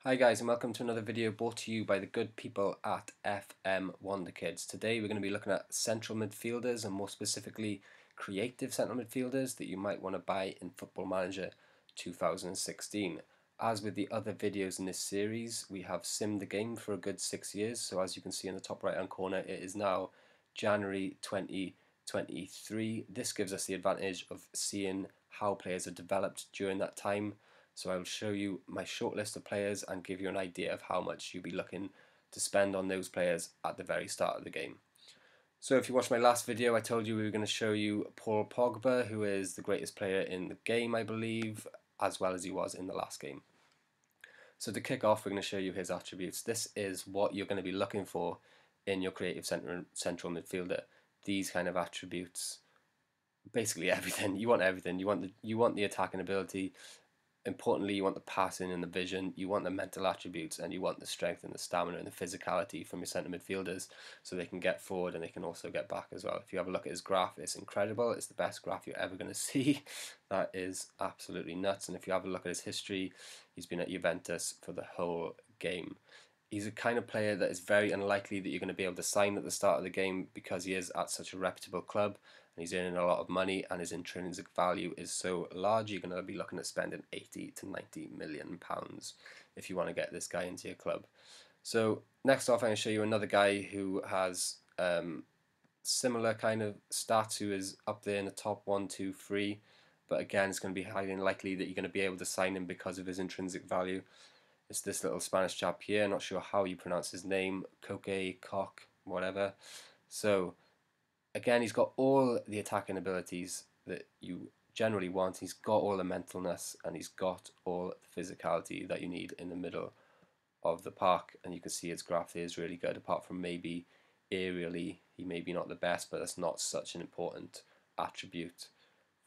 Hi guys, and welcome to another video brought to you by the good people at FM Wonderkids. Today we're going to be looking at central midfielders, and more specifically creative central midfielders that you might want to buy in Football Manager 2016. As with the other videos in this series, we have simmed the game for a good 6 years, so as you can see in the top right hand corner, it is now January 2023. This gives us the advantage of seeing how players are developed during that time. So I will show you my short list of players and give you an idea of how much you'll be looking to spend on those players at the very start of the game. So if you watched my last video, I told you we were going to show you Paul Pogba, who is the greatest player in the game, I believe, as well as he was in the last game. So to kick off, we're going to show you his attributes. This is what you're going to be looking for in your creative central midfielder. These kind of attributes, basically everything. You want everything. You want the attacking ability. Importantly, you want the passing and the vision, you want the mental attributes, and you want the strength and the stamina and the physicality from your centre midfielders so they can get forward and they can also get back as well. If you have a look at his graph, it's incredible. It's the best graph you're ever going to see. That is absolutely nuts. And if you have a look at his history, he's been at Juventus for the whole game. He's a kind of player that is very unlikely that you're going to be able to sign at the start of the game because he is at such a reputable club and he's earning a lot of money and his intrinsic value is so large. You're going to be looking at spending 80 to 90 million pounds if you want to get this guy into your club. So next off, I'm going to show you another guy who has similar kind of stats, who is up there in the top 1, 2, 3, but again it's going to be highly unlikely that you're going to be able to sign him because of his intrinsic value. It's this little Spanish chap here, not sure how you pronounce his name, Cock, whatever. So again, he's got all the attacking abilities that you generally want. He's got all the mentalness and he's got all the physicality that you need in the middle of the park. And you can see his graph there is really good, apart from maybe aerially, he may be not the best, but that's not such an important attribute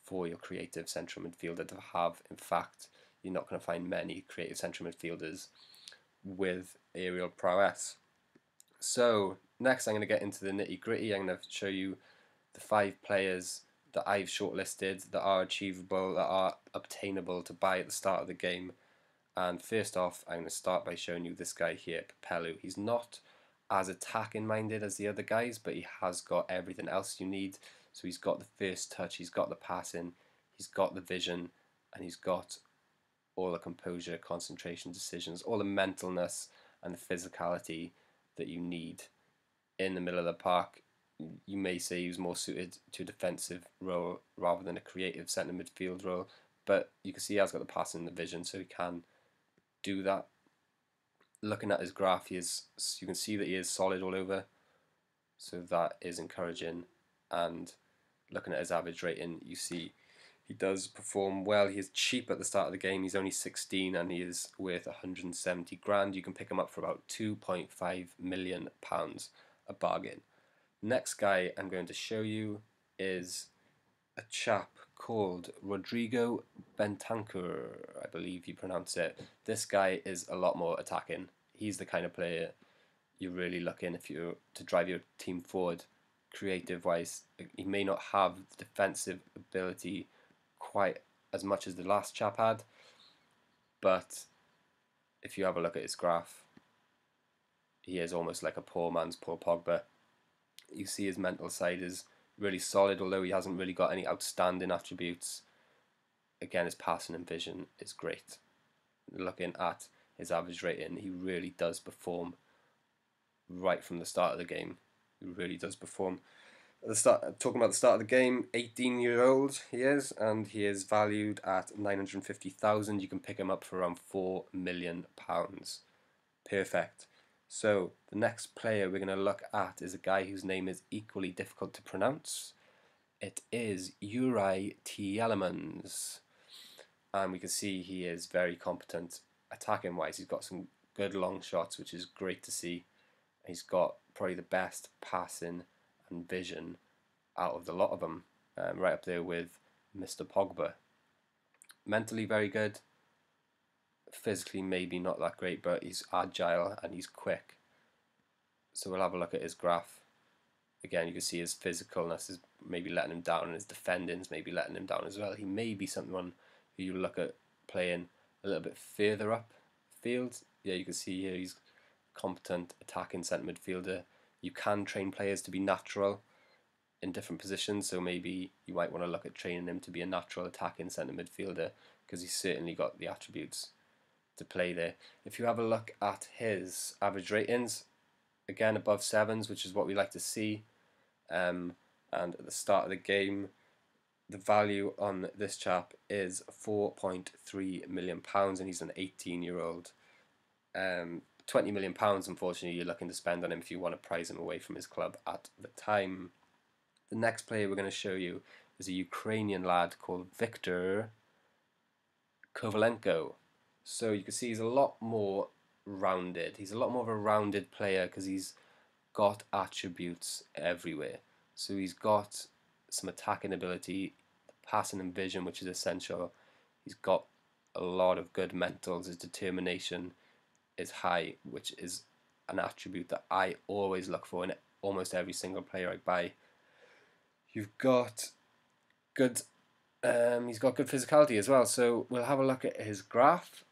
for your creative central midfielder to have. In fact, you're not going to find many creative central midfielders with aerial prowess. So next I'm going to get into the nitty gritty. I'm going to show you the 5 players that I've shortlisted that are achievable, that are obtainable to buy at the start of the game. And first off, I'm going to start by showing you this guy here, Papelu. He's not as attacking minded as the other guys, but he has got everything else you need. So he's got the first touch, he's got the passing, he's got the vision, and he's got all the composure, concentration, decisions, all the mentalness and the physicality that you need in the middle of the park. You may say he was more suited to a defensive role rather than a creative centre midfield role, but you can see he has got the passing and the vision, so he can do that. Looking at his graph, you can see that he is solid all over, so that is encouraging. And looking at his average rating, you see he does perform well. He is cheap at the start of the game. He's only 16 and he is worth 170 grand. You can pick him up for about 2.5 million pounds, a bargain. Next guy I'm going to show you is a chap called Rodrigo Bentancur, I believe you pronounce it. This guy is a lot more attacking. He's the kind of player you're really looking if you're to drive your team forward creative wise. He may not have the defensive ability quite as much as the last chap had, but if you have a look at his graph, he is almost like a poor man's Paul Pogba. You see his mental side is really solid, although he hasn't really got any outstanding attributes. Again, his passing and vision is great. Looking at his average rating, he really does perform right from the start of the game. He really does perform. At the start, talking about the start of the game, 18-year-old he is, and he is valued at 950,000. You can pick him up for around £4 million. Perfect. So the next player we're going to look at is a guy whose name is equally difficult to pronounce. It is Yuri Tielemans, and we can see he is very competent attacking wise. He's got some good long shots, which is great to see. He's got probably the best passing and vision out of the lot of them, right up there with Mr. Pogba. Mentally very good, physically maybe not that great, but he's agile and he's quick. So we'll have a look at his graph. Again, you can see his physicalness is maybe letting him down, and his defending's maybe letting him down as well. He may be someone who you look at playing a little bit further up, midfield. Yeah, you can see here he's competent attacking centre midfielder. You can train players to be natural in different positions, so maybe you might want to look at training him to be a natural attacking centre midfielder, because he's certainly got the attributes to play there. If you have a look at his average ratings, again above sevens, which is what we like to see. And at the start of the game, the value on this chap is £4.3 million, and he's an 18-year-old. £20 million, unfortunately, you're looking to spend on him if you want to prize him away from his club at the time. The next player we're going to show you is a Ukrainian lad called Viktor Kurylenko. So you can see he's a lot more rounded. He's a lot more of a rounded player because he's got attributes everywhere. So he's got some attacking ability, passing and vision, which is essential. He's got a lot of good mentals. His determination is high, which is an attribute that I always look for in almost every single player I buy. You've got good he's got good physicality as well, so we'll have a look at his graph.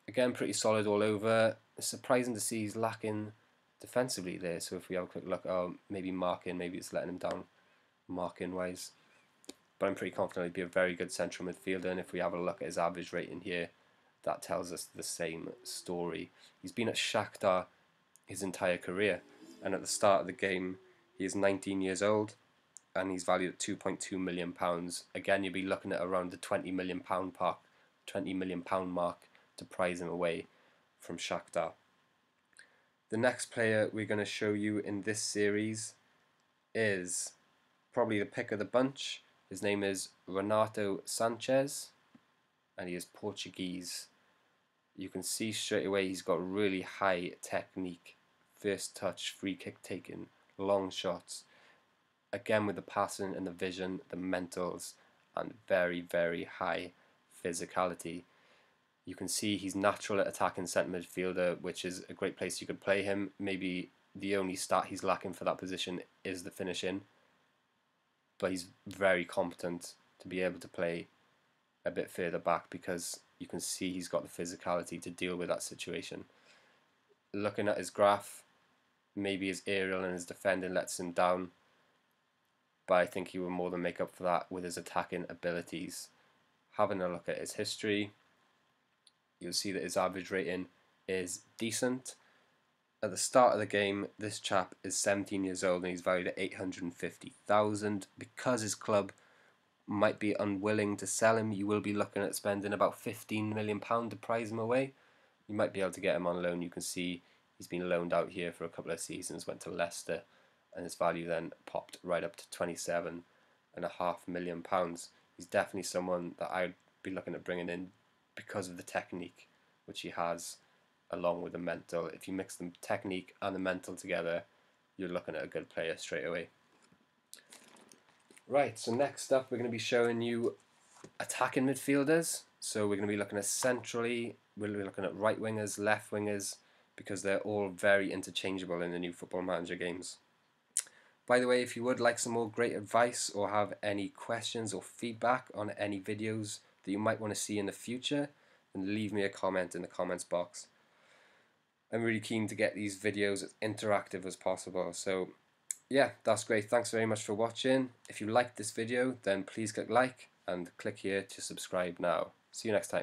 Again, pretty solid all over. It's surprising to see he's lacking defensively there, so if we have a quick look, maybe marking, maybe it's letting him down marking wise, but I'm pretty confident he'd be a very good central midfielder. And if we have a look at his average rating here, that tells us the same story. He's been at Shakhtar his entire career, and at the start of the game he is 19 years old and he's valued at £2.2 million. Again, you'll be looking at around the £20 million mark to prize him away from Shakhtar. The next player we're going to show you in this series is probably the pick of the bunch. His name is Renato Sanchez, and he is Portuguese. You can see straight away he's got really high technique, first touch, free kick taken, long shots. Again, with the passing and the vision, the mentals, and very, very high physicality. You can see he's natural at attacking centre midfielder, which is a great place you could play him. Maybe the only stat he's lacking for that position is the finishing, but he's very competent to be able to play a bit further back because you can see he's got the physicality to deal with that situation. Looking at his graph, maybe his aerial and his defending lets him down, but I think he will more than make up for that with his attacking abilities. Having a look at his history, you'll see that his average rating is decent. At the start of the game, this chap is 17 years old and he's valued at 850,000. Because his club might be unwilling to sell him, you will be looking at spending about £15 million to prize him away. You might be able to get him on loan. You can see he's been loaned out here for a couple of seasons, went to Leicester, and his value then popped right up to £27.5 million. He's definitely someone that I'd be looking at bringing in because of the technique which he has, along with the mental. If you mix the technique and the mental together, you're looking at a good player straight away. Right, so next up we're going to be showing you attacking midfielders. So we're going to be looking at centrally, we'll be looking at right wingers, left wingers, because they're all very interchangeable in the new Football Manager games. By the way, if you would like some more great advice or have any questions or feedback on any videos that you might want to see in the future, then leave me a comment in the comments box. I'm really keen to get these videos as interactive as possible. So yeah, that's great. Thanks very much for watching. If you liked this video, then please click like and click here to subscribe now. See you next time.